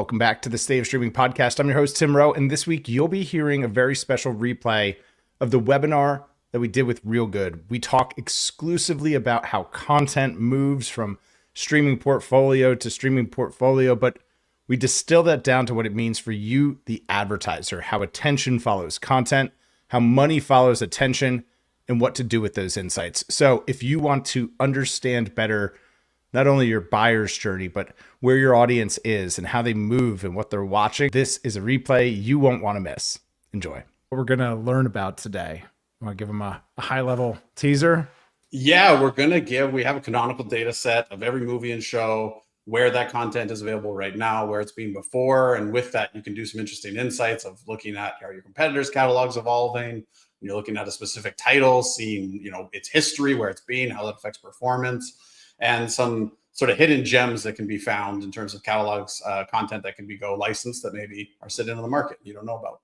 Welcome back to the State of Streaming podcast. I'm your host, Tim Rowe, and this week you'll be hearing a very special replay of the webinar that we did with Reelgood. We talk exclusively about how content moves from streaming portfolio to streaming portfolio, but we distill that down to what it means for you, the advertiser, how attention follows content, how money follows attention, and what to do with those insights. So if you want to understand better not only your buyer's journey, but where your audience is and how they move and what they're watching, this is a replay you won't want to miss. Enjoy. What we're going to learn about today. I want to give them a high-level teaser. Yeah, we have a canonical data set of every movie and show, where that content is available right now, where it's been before. And with that, you can do some interesting insights of looking at how your competitors' catalogs evolving. You're looking at a specific title, seeing, its history, where it's been, how that affects performance, and some sort of hidden gems that can be found in terms of catalogs, content that can be licensed that maybe are sitting in the market you don't know about.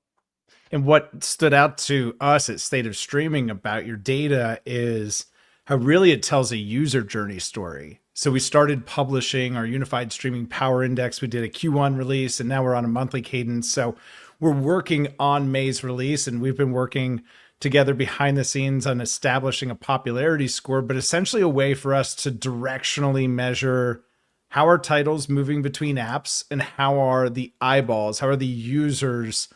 And what stood out to us at State of Streaming about your data is how really it tells a user journey story. So we started publishing our Unified Streaming Power Index. We did a Q1 release, and now we're on a monthly cadence. So we're working on May's release, and we've been working together behind the scenes on establishing a popularity score, but essentially a way for us to directionally measure how are titles moving between apps and how are the eyeballs, how are the users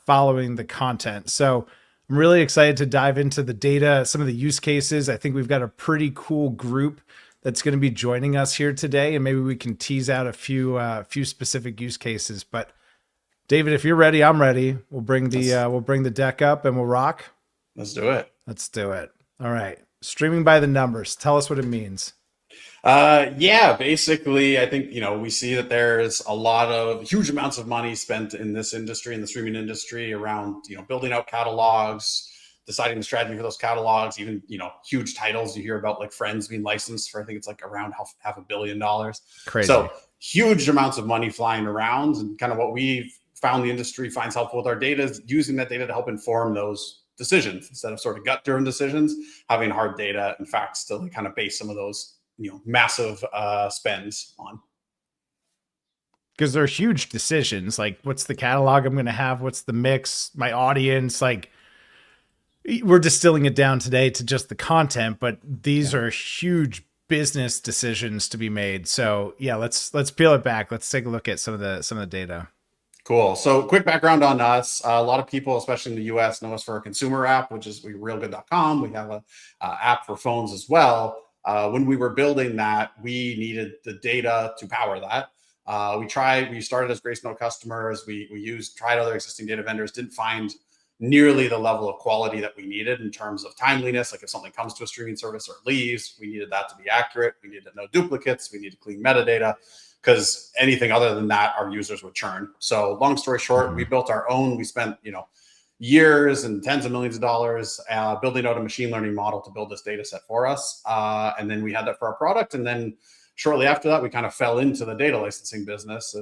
following the content. So I'm really excited to dive into the data, some of the use cases. I think we've got a pretty cool group that's going to be joining us here today, and maybe we can tease out a few specific use cases. But David, if you're ready, I'm ready. We'll bring the deck up and we'll rock. Let's do it. Let's do it. All right. Streaming by the numbers. Tell us what it means. Basically, I think, we see that there's a lot of huge amounts of money spent in this industry, in the streaming industry, around, building out catalogs, deciding the strategy for those catalogs, even, huge titles. You hear about like Friends being licensed for, I think it's like around half $1 billion. Crazy. So huge amounts of money flying around, and kind of what we've found the industry finds helpful with our data is using that data to help inform those decisions instead of sort of gut-driven decisions, having hard data and facts to kind of base some of those, massive spends on. Because they're huge decisions. Like, what's the catalog I'm going to have? What's the mix? My audience? Like, we're distilling it down today to just the content, but these are huge business decisions to be made. So yeah, let's peel it back. Let's take a look at some of the data. Cool. So quick background on us. A lot of people, especially in the US, know us for our consumer app, which is reelgood.com. We have a app for phones as well. When we were building that, we needed the data to power that. We started as Grace Note customers. We tried other existing data vendors, didn't find nearly the level of quality that we needed in terms of timeliness. Like if something comes to a streaming service or leaves, we needed that to be accurate. We needed no duplicates. We needed clean metadata, because anything other than that, our users would churn. So long story short, we built our own. We spent, years and tens of millions of dollars building out a machine learning model to build this data set for us. And then we had that for our product. And then shortly after that, we kind of fell into the data licensing business.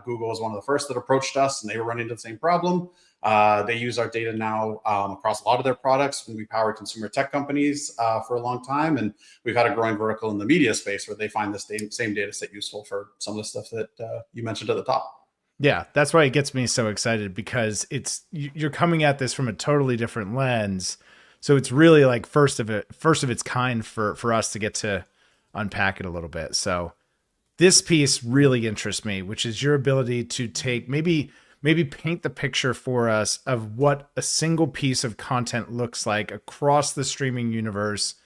Google was one of the first that approached us, and they were running into the same problem. They use our data now across a lot of their products when we power consumer tech companies for a long time. And we've had a growing vertical in the media space where they find this same data set useful for some of the stuff that you mentioned at the top. Yeah, that's why it gets me so excited, because you're coming at this from a totally different lens. So it's really like first of its kind for us to get to unpack it a little bit. So this piece really interests me, which is your ability to take maybe paint the picture for us of what a single piece of content looks like across the streaming universe,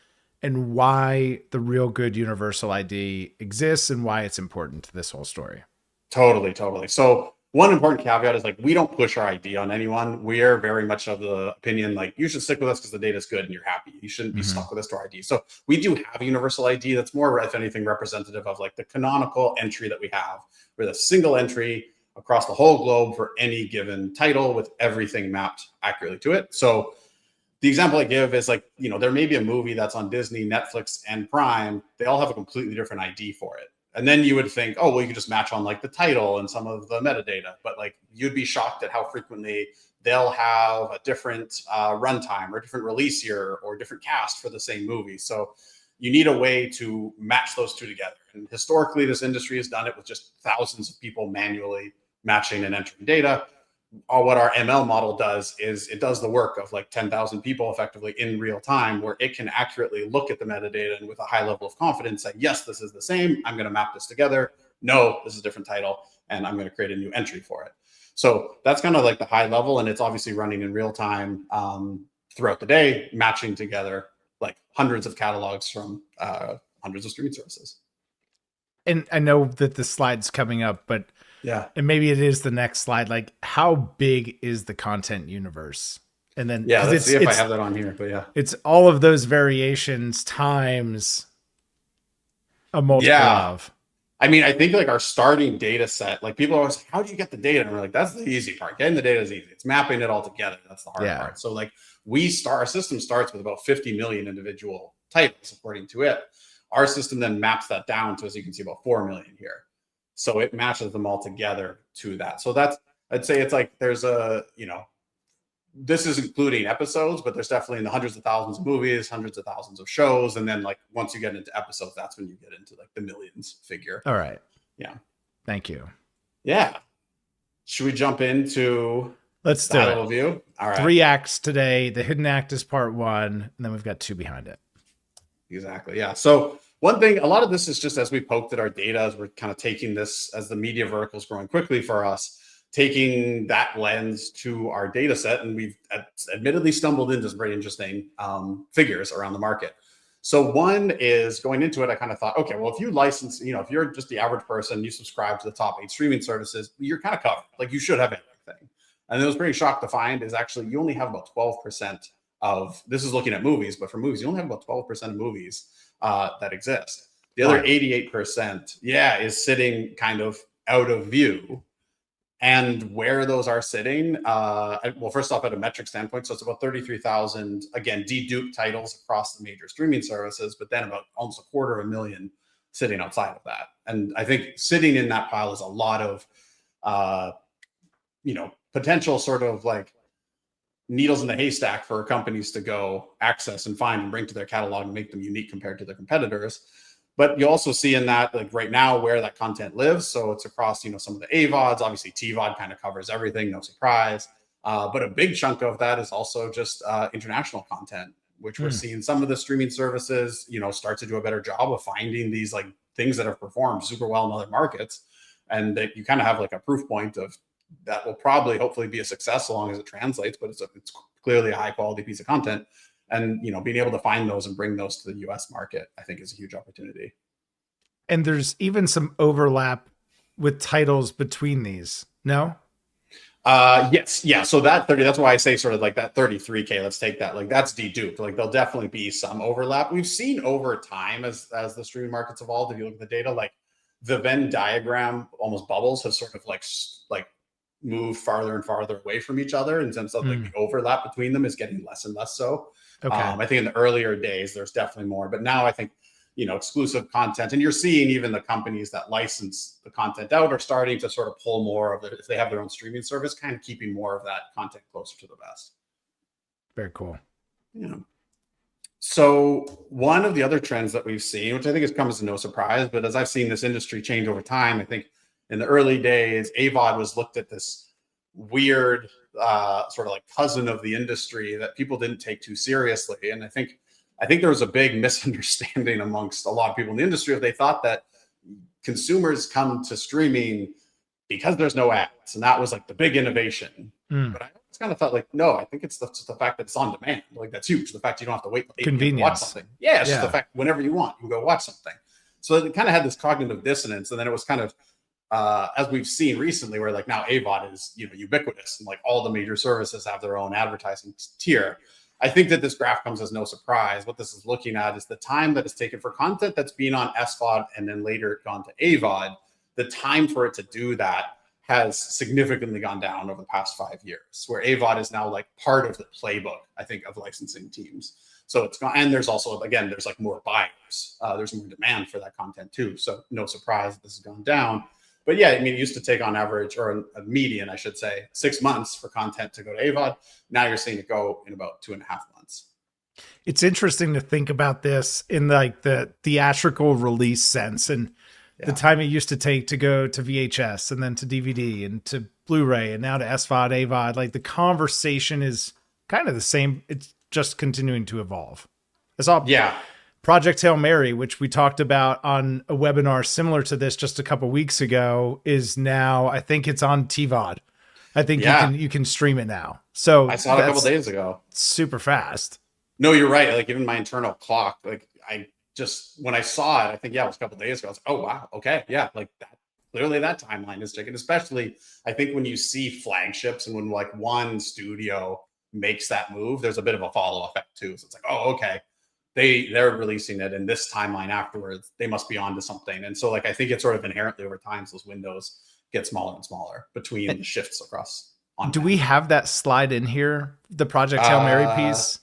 and why the Reelgood Universal ID exists and why it's important to this whole story. Totally. So one important caveat is we don't push our ID on anyone. We are very much of the opinion, you should stick with us because the data is good and you're happy. You shouldn't be stuck with us to our ID. So we do have a universal ID that's more, if anything, representative of the canonical entry that we have, with a single entry across the whole globe for any given title with everything mapped accurately to it. So the example I give is there may be a movie that's on Disney, Netflix, and Prime. They all have a completely different ID for it. And then you would think, oh, well, you could just match on the title and some of the metadata. But you'd be shocked at how frequently they'll have a different runtime or a different release year or different cast for the same movie. So you need a way to match those two together. And historically, this industry has done it with just thousands of people manually matching and entering data. What our ML model does is it does the work of like 10,000 people effectively in real time, where it can accurately look at the metadata and with a high level of confidence say, yes, this is the same. I'm going to map this together. No, this is a different title, and I'm going to create a new entry for it. So that's kind of like the high level, and it's obviously running in real time throughout the day, matching together like hundreds of catalogs from hundreds of streaming services. And I know that the slide's coming up, but Yeah. and maybe it is the next slide. Like, how big is the content universe? And then, Yeah, because let's see if I have that on here. But yeah, it's all of those variations times a multiple yeah. of. I mean, I think like our starting data set, like people are always, how do you get the data? And we're like, that's the easy part. Getting the data is easy. It's mapping it all together. That's the hard part. So like our system starts with about 50 million individual titles according to it. Our system then maps that down to, as you can see, about 4 million here. So it matches them all together to that. So that's, I'd say it's like there's a, this is including episodes, but there's definitely in the hundreds of thousands of movies, hundreds of thousands of shows. And then like once you get into episodes, that's when you get into like the millions figure. All right. Yeah. Thank you. Yeah. Should we jump into let's do it? Overview? All right. 3 acts today. The hidden act is part 1, and then we've got 2 behind it. Exactly. Yeah. So one thing, a lot of this is just as we poked at our data, as we're kind of taking this as the media vertical is growing quickly for us, taking that lens to our data set. And we've admittedly stumbled into some very interesting figures around the market. So one is going into it, I kind of thought, okay, well, if you license, if you're just the average person, you subscribe to the top 8 streaming services, you're kind of covered. Like you should have everything. And I was pretty shocked to find is actually you only have about 12% of, this is looking at movies, but for movies, you only have about 12% of movies that exist. The other 88%, is sitting kind of out of view. And where those are sitting, well, first off, at a metric standpoint, so it's about 33,000, again, deduped titles across the major streaming services, but then about almost 250,000 sitting outside of that. And I think sitting in that pile is a lot of, potential sort of like needles in the haystack for companies to go access and find and bring to their catalog and make them unique compared to their competitors. But you also see in that, like right now, where that content lives. So it's across, some of the AVODs. Obviously, TVOD kind of covers everything, no surprise. But a big chunk of that is also just international content, which we're seeing some of the streaming services, start to do a better job of finding these like things that have performed super well in other markets. And that you kind of have like a proof point of that will probably hopefully be a success so long as it translates, but it's clearly a high quality piece of content. And, being able to find those and bring those to the US market, I think is a huge opportunity. And there's even some overlap with titles between these. No? Yes. Yeah. So that 30, that's why I say sort of like that 33K, let's take that. Like that's deduped. Like there'll definitely be some overlap. We've seen over time as the streaming markets evolved, if you look at the data, like the Venn diagram almost bubbles have sort of like move farther and farther away from each other in terms of like the overlap between them is getting less and less so. Okay. I think in the earlier days, there's definitely more, but now I think, exclusive content, and you're seeing even the companies that license the content out are starting to sort of pull more of it. If they have their own streaming service, kind of keeping more of that content closer to the vest. Very cool. Yeah. So one of the other trends that we've seen, which I think has come as no surprise, but as I've seen this industry change over time, I think in the early days, AVOD was looked at this weird sort of like cousin of the industry that people didn't take too seriously. And I think there was a big misunderstanding amongst a lot of people in the industry if they thought that consumers come to streaming because there's no ads. And that was like the big innovation. But I always kind of thought like, no, I think it's just the fact that it's on demand. Like that's huge. The fact you don't have to wait to watch something. Yeah, it's just the fact whenever you want, you can go watch something. So it kind of had this cognitive dissonance. And then it was kind of, as we've seen recently, where like now AVOD is ubiquitous and like all the major services have their own advertising tier. I think that this graph comes as no surprise. What this is looking at is the time that is taken for content that's been on SVOD and then later gone to AVOD. The time for it to do that has significantly gone down over the past 5 years, where AVOD is now like part of the playbook, I think, of licensing teams. So it's gone, and there's also, again, there's like more buyers. There's more demand for that content too. So no surprise that this has gone down. But yeah, I mean, it used to take on average, or a median, I should say, 6 months for content to go to AVOD. Now you're seeing it go in about 2.5 months. It's interesting to think about this in like the theatrical release sense. And The Yeah. time it used to take to go to VHS and then to DVD and to Blu-ray and now to SVOD, AVOD, like the conversation is kind of the same. It's just continuing to evolve. I saw Yeah. Project Hail Mary, which we talked about on a webinar similar to this just a couple weeks ago, is now, I think it's on TVOD. I think Yeah. you can stream it now. I So saw it a couple that's days ago. super fast. No, you're right. Like even my internal clock, like I just when I saw it, I think yeah, it was a couple days ago. I was like, oh wow, okay, yeah, like that. Clearly, that timeline is taken. Especially, I think when you see flagships and when like one studio makes that move, there's a bit of a follow effect too. So it's like, oh, okay, they're releasing it in this timeline afterwards. They must be onto something. And so like I think it's sort of inherently over time, so those windows get smaller and smaller between the shifts across on Do we time. have that slide in here? The Project Hail Mary Uh, piece?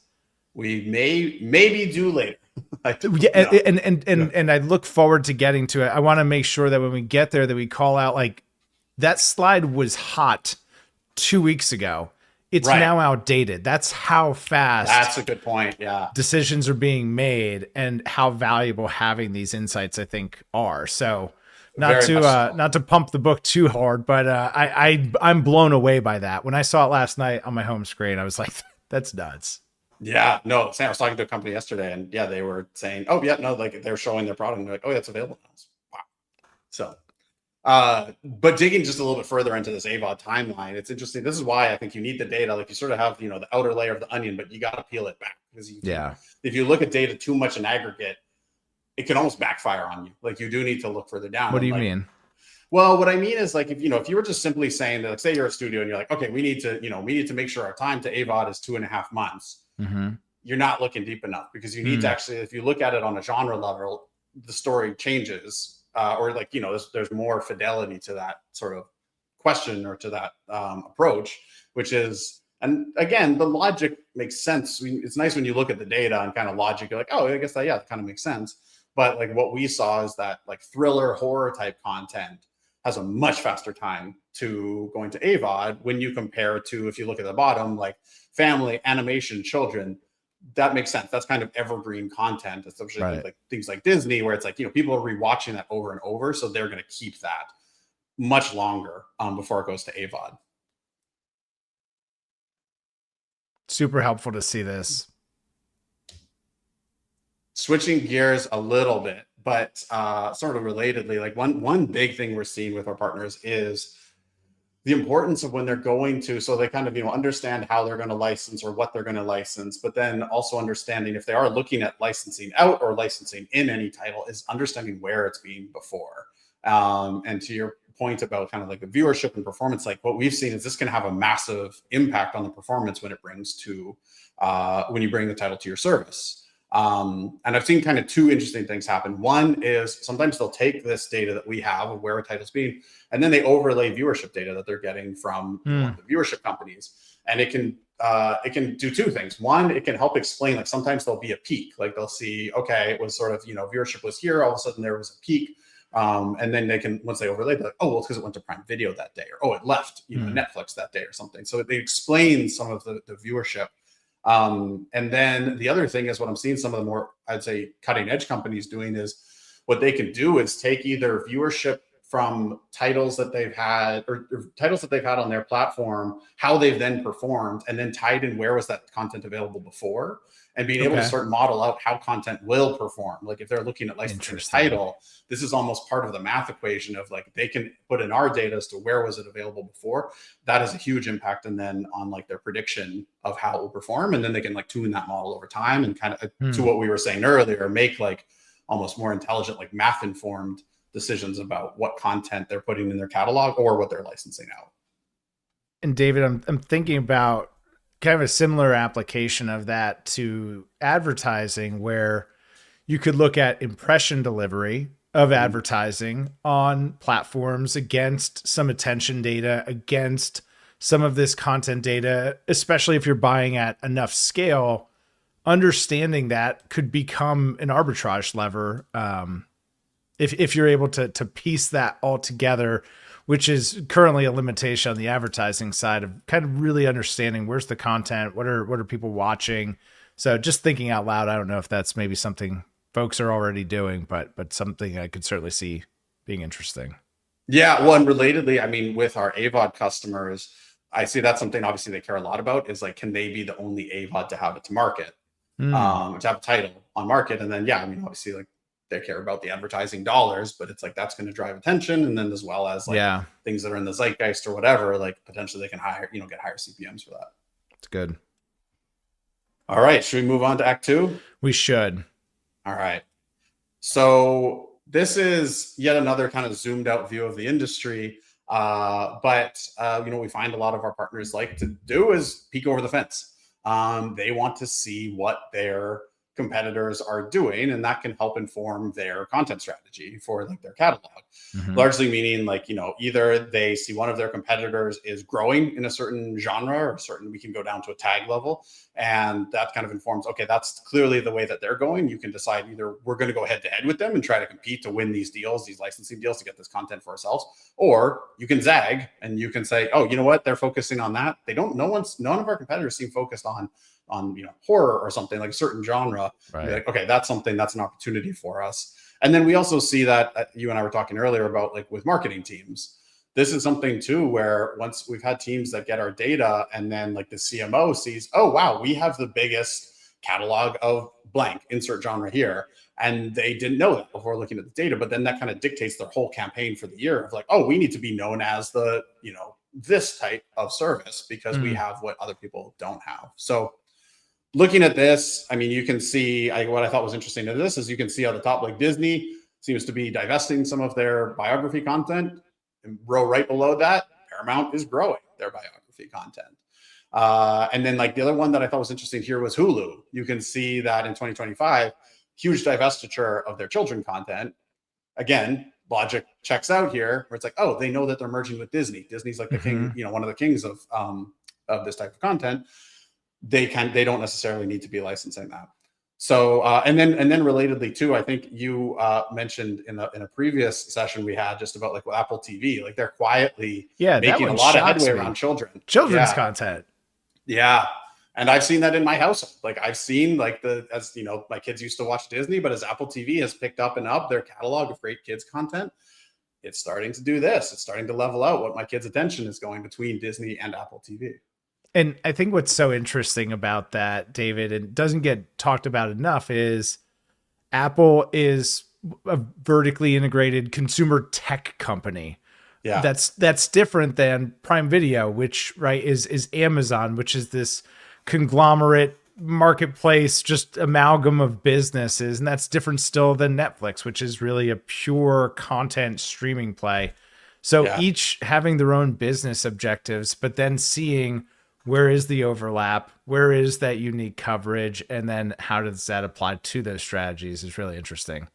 we may maybe do later. I don't Yeah, know. No. and I look forward to getting to it. I want to make sure that when we get there that we call out like that slide was hot 2 weeks ago. It's Right. now outdated. That's how fast That's a good point. Yeah. decisions are being made and how valuable having these insights I think are. So Very much so. not to pump the book too hard, but I'm blown away by that. When I saw it last night on my home screen, I was like, that's nuts. Yeah. No, Sam, I was talking to a company yesterday and yeah, they were saying, oh, yeah, no, like they're showing their product and they're like, oh, that's available now. Wow. So, but digging just a little bit further into this AVOD timeline, it's interesting. This is why I think you need the data. Like you sort of have, the outer layer of the onion, but you got to peel it back because Yeah. if you look at data too much in aggregate, it can almost backfire on you. Like you do need to look further down. What do And you like, mean? well, what I mean is like if you were just simply saying that, like, say you're a studio and you're like, okay, we need to make sure our time to AVOD is 2.5 months. Mm-hmm. You're not looking deep enough because you need to Mm, actually, if you look at it on a genre level, the story changes, or like there's more fidelity to that sort of question or to that approach, which is, and again, the logic makes sense. I mean, it's nice when you look at the data and kind of logic, you're like, oh, I guess that kind of makes sense. But like what we saw is that like thriller horror type content has a much faster time to going to AVOD when you compare to, if you look at the bottom, like family, animation, children. That makes sense. That's kind of evergreen content, especially right. like things like Disney, where it's like people are rewatching that over and over, so they're going to keep that much longer before it goes to AVOD. Super helpful to see this. Switching gears a little bit, but sort of relatedly, like one big thing we're seeing with our partners is the importance of when they're going to, so they kind of understand how they're going to license or what they're going to license, but then also understanding if they are looking at licensing out or licensing in any title, is understanding where it's being before. And to your point about kind of like the viewership and performance, like what we've seen is this can have a massive impact on the performance when it brings to when you bring the title to your service. And I've seen kind of two interesting things happen. One is sometimes they'll take this data that we have of where a title's being, and then they overlay viewership data that they're getting from one of the viewership companies. And it can do two things. One, it can help explain, like sometimes there'll be a peak, like they'll see, okay, it was sort of, viewership was here, all of a sudden there was a peak. And then they can, once they overlay, they're like, oh, well, it's because it went to Prime Video that day, or oh, it left, Netflix that day or something. So they explain some of the viewership. And then the other thing is what I'm seeing some of the more, I'd say, cutting edge companies doing is what they can do is take either viewership from titles that they've had or titles that they've had on their platform, how they've then performed, and then tied in where was that content available before, and being able to start model out how content will perform. Like if they're looking at licensing a title, this is almost part of the math equation of like they can put in our data as to where was it available before. That has a huge impact, and then on like their prediction of how it will perform, and then they can like tune that model over time and kind of to what we were saying earlier, make like almost more intelligent, like math informed decisions about what content they're putting in their catalog or what they're licensing out. And David, I'm thinking about kind of a similar application of that to advertising, where you could look at impression delivery of advertising on platforms against some attention data, against some of this content data, especially if you're buying at enough scale. Understanding that could become an arbitrage lever. If you're able to piece that all together, which is currently a limitation on the advertising side of kind of really understanding where's the content, what are people watching. So just thinking out loud, I don't know if that's maybe something folks are already doing, but something I could certainly see being interesting. Yeah, well, and relatedly, I mean, with our AVOD customers, I see that's something obviously they care a lot about is like, can they be the only AVOD to have it to market, Hmm. to have a title on market? And then, yeah, I mean, obviously, like they care about the advertising dollars, but it's like that's going to drive attention. And then as well as like Yeah, things that are in the zeitgeist or whatever, like potentially they can hire, get higher CPMs for that. it's good. All right, should we move on to Act Two? We should. All right. So this is yet another kind of zoomed out view of the industry. But we find a lot of our partners like to do is peek over the fence. They want to see what their competitors are doing, and that can help inform their content strategy for like their catalog. Hmm. Largely meaning like, either they see one of their competitors is growing in a certain genre or certain, we can go down to a tag level. And that kind of informs, okay, that's clearly the way that they're going. You can decide either we're going to go head to head with them and try to compete to win these deals, these licensing deals to get this content for ourselves. Or you can zag and you can say, oh, you know what? They're focusing on that. None of our competitors seem focused on horror or something like a certain genre. Right. Like, okay, that's an opportunity for us. And then we also see that you and I were talking earlier about like with marketing teams. This is something too, where once we've had teams that get our data and then like the CMO sees, oh, wow, we have the biggest catalog of blank insert genre here. And they didn't know that before looking at the data, but then that kind of dictates their whole campaign for the year of like, oh, we need to be known as the, this type of service because we have what other people don't have. So looking at this, I mean, you can see what I thought was interesting to this is you can see on the top, like Disney seems to be divesting some of their biography content. And row right below that, Paramount is growing their biography content. And then like the other one that I thought was interesting here was Hulu. You can see that in 2025, huge divestiture of their children content. Again, logic checks out here where it's like, oh, they know that they're merging with Disney. Disney's like the king, one of the kings of this type of content. They don't necessarily need to be licensing that. So and then relatedly too, I think you mentioned in a previous session we had just about like with Apple TV, like they're quietly making a lot of headway around children's content. Yeah. And I've seen that in my household. Like I've seen like my kids used to watch Disney, but as Apple TV has picked up their catalog of great kids content, it's starting to do this. It's starting to level out what my kids' attention is going between Disney and Apple TV. And I think what's so interesting about that, David, and doesn't get talked about enough, is Apple is a vertically integrated consumer tech company. Yeah. That's different than Prime Video, which is Amazon, which is this conglomerate marketplace, just amalgam of businesses. And that's different still than Netflix, which is really a pure content streaming play. So each having their own business objectives, but then seeing where is the overlap, where is that unique coverage, and then how does that apply to those strategies is really interesting.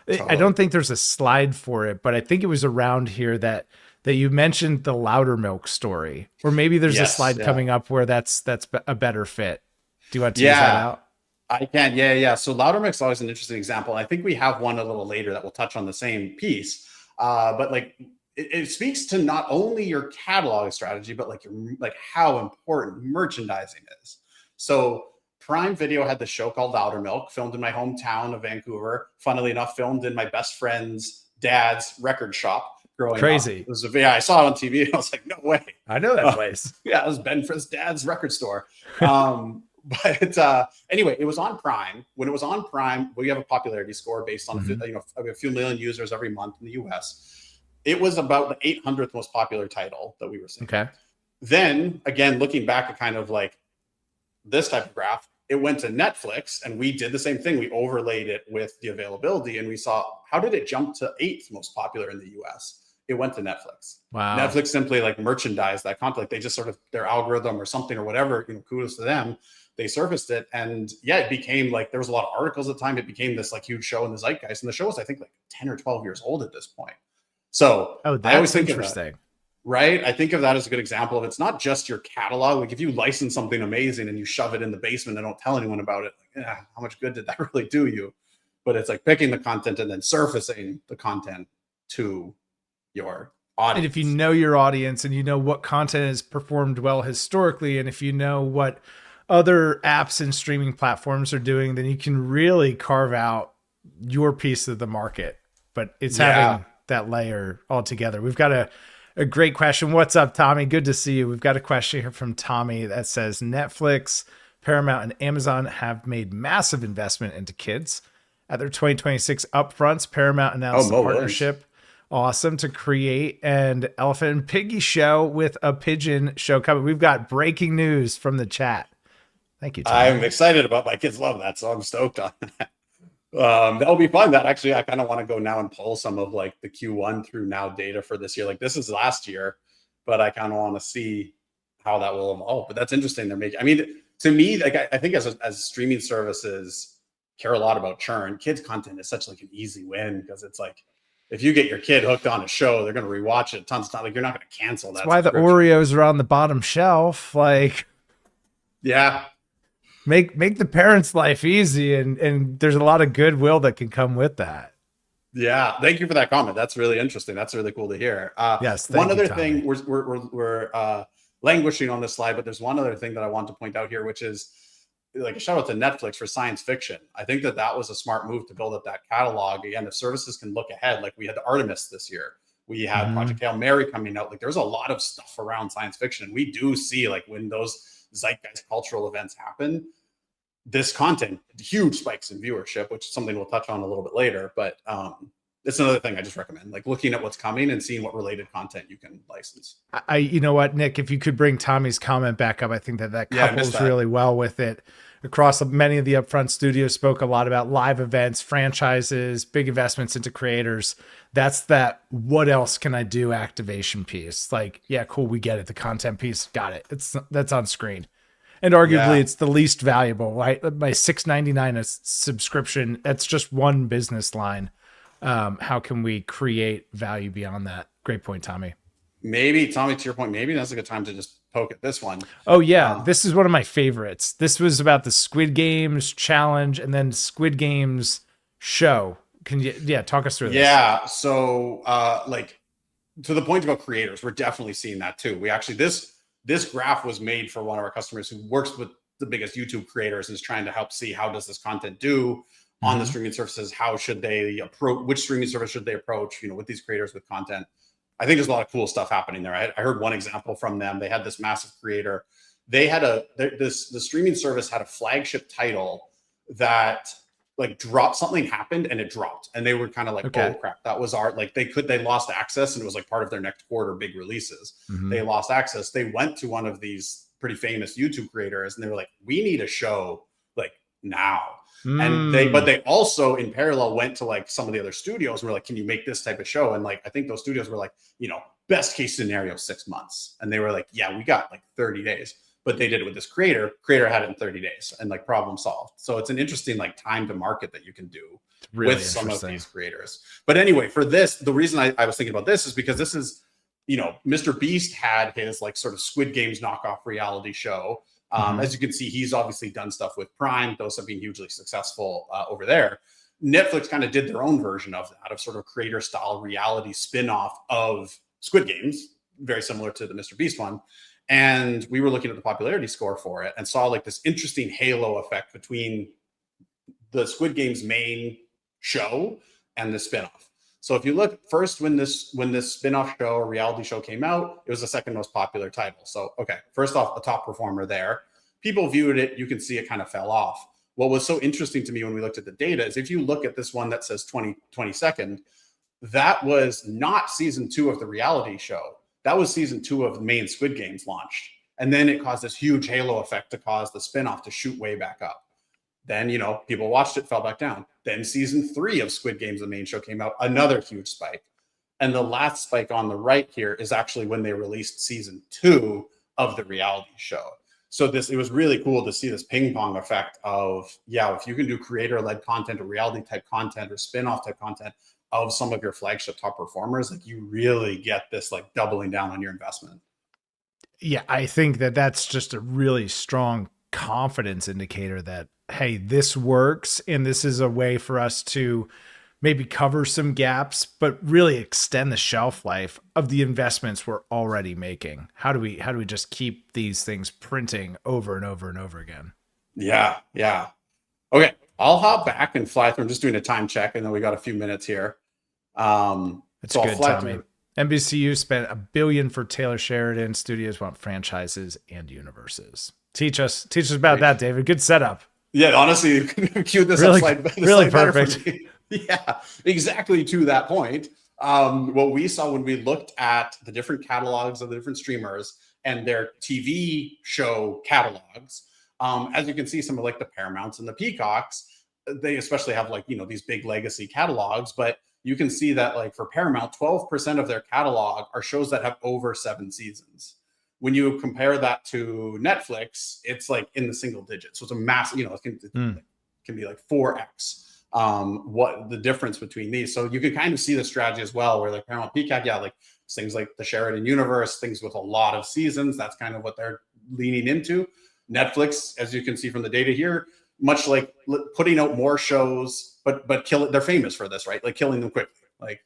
Totally. I don't think there's a slide for it, but I think it was around here that you mentioned the Loudermilk story, or maybe there's a slide coming up where that's a better fit. Do you want to tease that out? I can. Yeah. So Loudermilk's always an interesting example. I think we have one a little later that will touch on the same piece. But like it speaks to not only your catalog strategy, but like how important merchandising is. So Prime Video had the show called Loudermilk, filmed in my hometown of Vancouver. Funnily enough, filmed in my best friend's dad's record shop growing Crazy. up. It was I saw it on TV and I was like, no way. I know that place. Yeah, it was Ben Frizz's dad's record store. But anyway, it was on Prime. When it was on Prime, we have a popularity score based on a few million users every month in the US. It was about the 800th most popular title that we were seeing. Okay. Then again, looking back at kind of like this type of graph, it went to Netflix and we did the same thing. We overlaid it with the availability and we saw how did it jump to 8th most popular in the US? It went to Netflix. Wow. Netflix simply like merchandised that content. Like they just sort of their algorithm or something or whatever, kudos to them. They surfaced it. And it became like, there was a lot of articles at the time. It became this like huge show in the zeitgeist. And the show was, I think, like 10 or 12 years old at this point. So that's I always think interesting. Of that, right? I think of that as a good example of it's not just your catalog. Like if you license something amazing and you shove it in the basement and don't tell anyone about it, like, how much good did that really do you? But it's like picking the content and then surfacing the content to your audience. And if you know your audience and you know what content has performed well historically, and if you know what other apps and streaming platforms are doing, then you can really carve out your piece of the market. But it's having that layer altogether. We've got a great question. What's up, Tommy? Good to see you. We've got a question here from Tommy that says Netflix, Paramount, and Amazon have made massive investment into kids. At their 2026 upfronts, Paramount Oh, announced a Mo Williams. partnership, awesome, to create an elephant and piggy show with a pigeon show coming. We've got breaking news from the chat. Thank you, Tommy. I'm excited about my kids love that, so I'm stoked on that. That'll be fun. That actually, I kind of want to go now and pull some of like the Q1 through now data for this year. Like this is last year, but I kind of want to see how that will evolve. But that's interesting. They're making. I mean, to me, like I think as streaming services care a lot about churn, kids content is such like an easy win because it's like if you get your kid hooked on a show, they're going to rewatch it tons of time. Like you're not going to cancel That's that why the subscription. Oreos are on the bottom shelf. Like, Yeah. make the parents' life easy, and there's a lot of goodwill that can come with that. Yeah, thank you for that comment. That's really interesting. That's really cool to hear. Yes, One thank you, other Tommy. thing, we're languishing on this slide, but there's one other thing that I want to point out here, which is like a shout out to Netflix for science fiction. I think that was a smart move to build up that catalog. Again, if services can look ahead, like we had Artemis this year, we had Project Hail Mary coming out. Like there's a lot of stuff around science fiction. We do see like when those zeitgeist cultural events happen, this content huge spikes in viewership, which is something we'll touch on a little bit later. But it's another thing I just recommend, like looking at what's coming and seeing what related content you can license. You know what, Nick, if you could bring Tommy's comment back up, I think that Yeah, I missed couples that. really well with it. Across many of the upfront studios spoke a lot about live events, franchises, big investments into creators. That's that what else can I do activation piece. Like, yeah, cool, we get it. The content piece, got it. That's on screen. And arguably Yeah. it's the least valuable, right? My $6.99 a subscription, that's just one business line. How can we create value beyond that? Great point, Tommy. Maybe, Tommy, to your point, maybe that's a good time to just poke at this one. Oh yeah, this is one of my favorites. This was about the Squid Games challenge and then Squid Games show. Can you talk us through this? Yeah. So like to the point about creators, we're definitely seeing that too. We actually this graph was made for one of our customers who works with the biggest YouTube creators and is trying to help see how does this content do on the streaming services, how should they approach, which streaming service should they approach, with these creators with content. I think there's a lot of cool stuff happening there. I heard one example from them. They had this massive creator. They had the streaming service had a flagship title that like dropped, something happened and it dropped. And they were kind of like, oh crap, that was they lost access and it was like part of their next quarter big releases. They lost access. They went to one of these pretty famous YouTube creators and they were like, we need a show like now. And they also in parallel went to like some of the other studios and were like, can you make this type of show? And like, I think those studios were like, best case scenario, 6 months. And they were like, yeah, we got like 30 days, but they did it with this creator had it in 30 days and like problem solved. So it's an interesting like time to market that you can do really with some of these creators. But anyway, for this, the reason I was thinking about this is because this is, Mr. Beast had his like sort of Squid Games knockoff reality show. As you can see, he's obviously done stuff with Prime. Those have been hugely successful over there. Netflix kind of did their own version of that, of sort of creator style reality spin-off of Squid Games, very similar to the Mr. Beast one. And we were looking at the popularity score for it and saw like this interesting halo effect between the Squid Games main show and the spin-off. So if you look first, when this spin-off show or reality show came out, it was the second most popular title. So, okay, first off, a top performer there. People viewed it. You can see it kind of fell off. What was so interesting to me when we looked at the data is if you look at this one that says 22nd, that was not season 2 of the reality show. That was season 2 of the main Squid Games launched. And then it caused this huge halo effect to cause the spin-off to shoot way back up. Then, people watched it, fell back down. Then season 3 of Squid Games, the main show, came out, another huge spike. And the last spike on the right here is actually when they released season 2 of the reality show. So it was really cool to see this ping pong effect of, if you can do creator-led content or reality type content or spin-off type content of some of your flagship top performers, like you really get this like doubling down on your investment. Yeah, I think that's just a really strong confidence indicator that, hey, this works and this is a way for us to maybe cover some gaps, but really extend the shelf life of the investments we're already making. How do we just keep these things printing over and over and over again? Yeah. Okay, I'll hop back and fly through. I'm just doing a time check and then we got a few minutes here. It's So I'll good, fly Tommy. through. NBCU spent $1 billion for Taylor Sheridan. Studios want franchises and universes. Teach us about Great. that, David. Good setup. Yeah, honestly, you can cue this up Really, the really slide better for perfect. me. Yeah, exactly to that point. What we saw when we looked at the different catalogs of the different streamers and their TV show catalogs, as you can see, some of like the Paramounts and the Peacocks, they especially have like, these big legacy catalogs, but you can see that like for Paramount, 12% of their catalog are shows that have over 7 seasons. When you compare that to Netflix, it's like in the single digits. So it's a massive, it can be like 4x what the difference between these. So you can kind of see the strategy as well, where like Paramount Peacock, yeah, like things like the Sheridan Universe, things with a lot of seasons. That's kind of what they're leaning into. Netflix, as you can see from the data here, much like putting out more shows, but kill it. They're famous for this, right? Like killing them quickly. Like,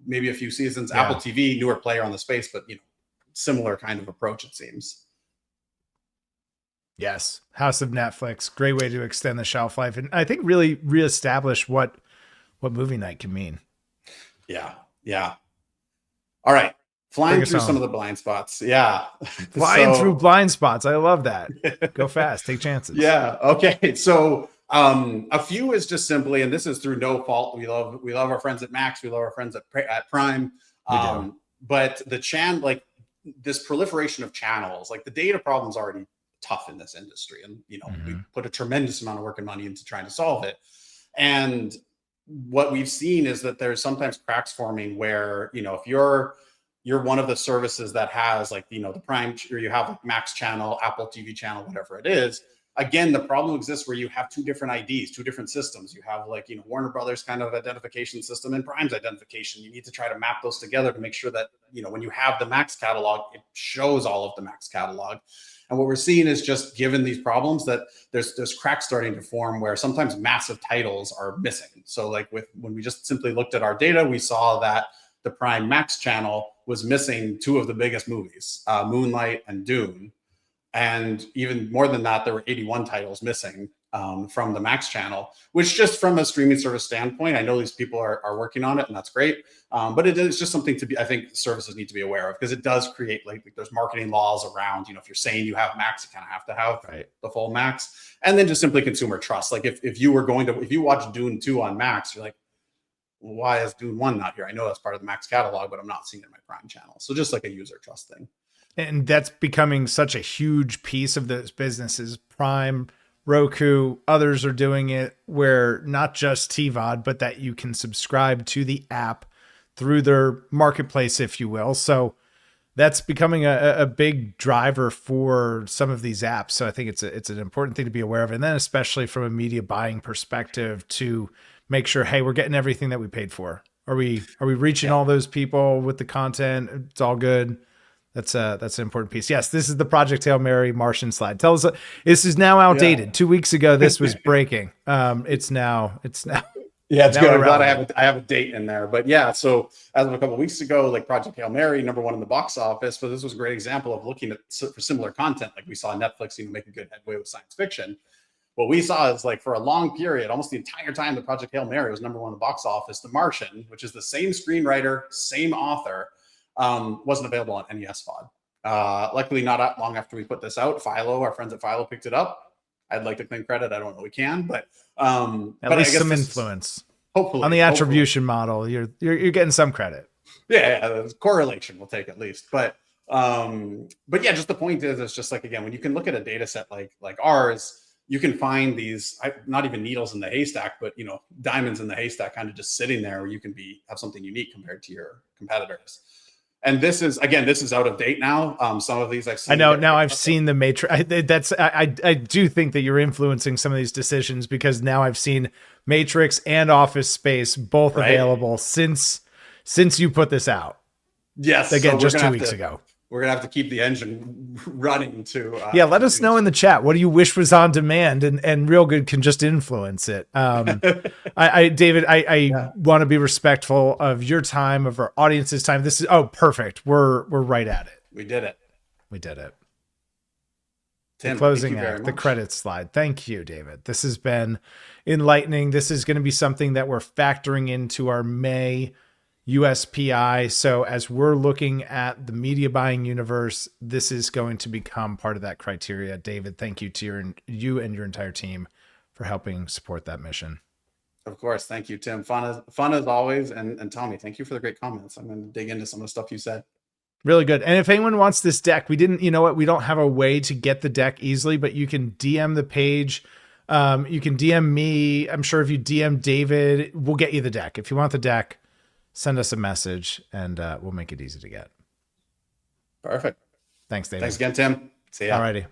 maybe a few seasons. Yeah. Apple TV, newer player on the space, but similar kind of approach, it seems. Yes. House of Netflix. Great way to extend the shelf life. And I think really reestablish what movie night can mean. Yeah. Yeah. All right. Flying through on. some of the blind spots. Yeah. Flying through blind spots. I love that. Go fast. Take chances. Yeah. Okay. So a few is just simply, and this is through no fault. We love our friends at Max. We love our friends at Prime. But like this proliferation of channels, like the data problem is already tough in this industry. And, we put a tremendous amount of work and money into trying to solve it. And what we've seen is that there's sometimes cracks forming where, if you're one of the services that has like, the Prime, or you have like Max channel, Apple TV channel, whatever it is. Again, the problem exists where you have 2 different IDs, 2 different systems. You have like, Warner Brothers kind of identification system and Prime's identification. You need to try to map those together to make sure that, when you have the Max catalog, it shows all of the Max catalog. And what we're seeing is, just given these problems, that there's cracks starting to form where sometimes massive titles are missing. So like when we just simply looked at our data, we saw that the Prime Max channel was missing 2 of the biggest movies, Moonlight and Dune. And even more than that, there were 81 titles missing from the Max channel, which, just from a streaming service standpoint, I know these people are working on it, and that's great. But it is just something I think services need to be aware of, because it does create like there's marketing laws around, if you're saying you have Max, you kind of have to have the full Max. And then just simply consumer trust. Like if you watch Dune 2 on Max, you're like, why is Dune 1 not here? I know that's part of the Max catalog, but I'm not seeing it in my Prime channel. So just like a user trust thing. And that's becoming such a huge piece of those businesses. Prime, Roku, others are doing it, where not just TVOD, but that you can subscribe to the app through their marketplace, if you will. So that's becoming a big driver for some of these apps. So I think it's an important thing to be aware of. And then especially from a media buying perspective, to make sure, hey, we're getting everything that we paid for. Are we reaching all those people with the content? It's all good. That's an important piece. Yes, this is the Project Hail Mary Martian slide. Tell us, this is now outdated. 2 weeks ago, this was breaking. It's now. Yeah, it's good. I'm glad I have a date in there. But yeah, so as of a couple of weeks ago, like Project Hail Mary, #1 in the box office. But this was a great example of looking at for similar content. Like we saw Netflix make a good headway with science fiction. What we saw is, like, for a long period, almost the entire time that Project Hail Mary was #1 in the box office, The Martian, which is the same screenwriter, same author, wasn't available on NES VOD. Luckily, not long after we put this out, Philo, our friends at Philo, picked it up. I'd like to claim credit. I don't know we can, but at least some influence. Hopefully, on the attribution model, you're getting some credit. Yeah, correlation we'll take at least. But yeah, just the point is, it's just like, again, when you can look at a data set like ours, you can find these, not even needles in the haystack, but diamonds in the haystack, kind of just sitting there, where you can have something unique compared to your competitors. And this is out of date now. Some of these I've seen. I know now. I've seen the Matrix. I do think that you're influencing some of these decisions, because now I've seen Matrix and Office Space both available since you put this out. Yes, again, just 2 weeks ago. We're gonna have to keep the engine running to. Let us know in the chat, what do you wish was on demand, and Reelgood can just influence it. David, I want to be respectful of your time, of our audience's time. This is perfect. We're right at it. We did it. The Tim, closing act, the credits slide. Thank you, David. This has been enlightening. This is going to be something that we're factoring into our May USPI. So as we're looking at the media buying universe, this is going to become part of that criteria. David, thank you to you and your entire team for helping support that mission. Of course. Thank you, Tim. Fun as always. And Tommy, thank you for the great comments. I'm going to dig into some of the stuff you said. Really good. And if anyone wants this deck, we didn't, you know what? We don't have a way to get the deck easily, but you can DM the page. You can DM me. I'm sure if you DM David, we'll get you the deck. If you want the deck, send us a message and we'll make it easy to get. Perfect. Thanks, David. Thanks again, Tim. See ya. Alrighty.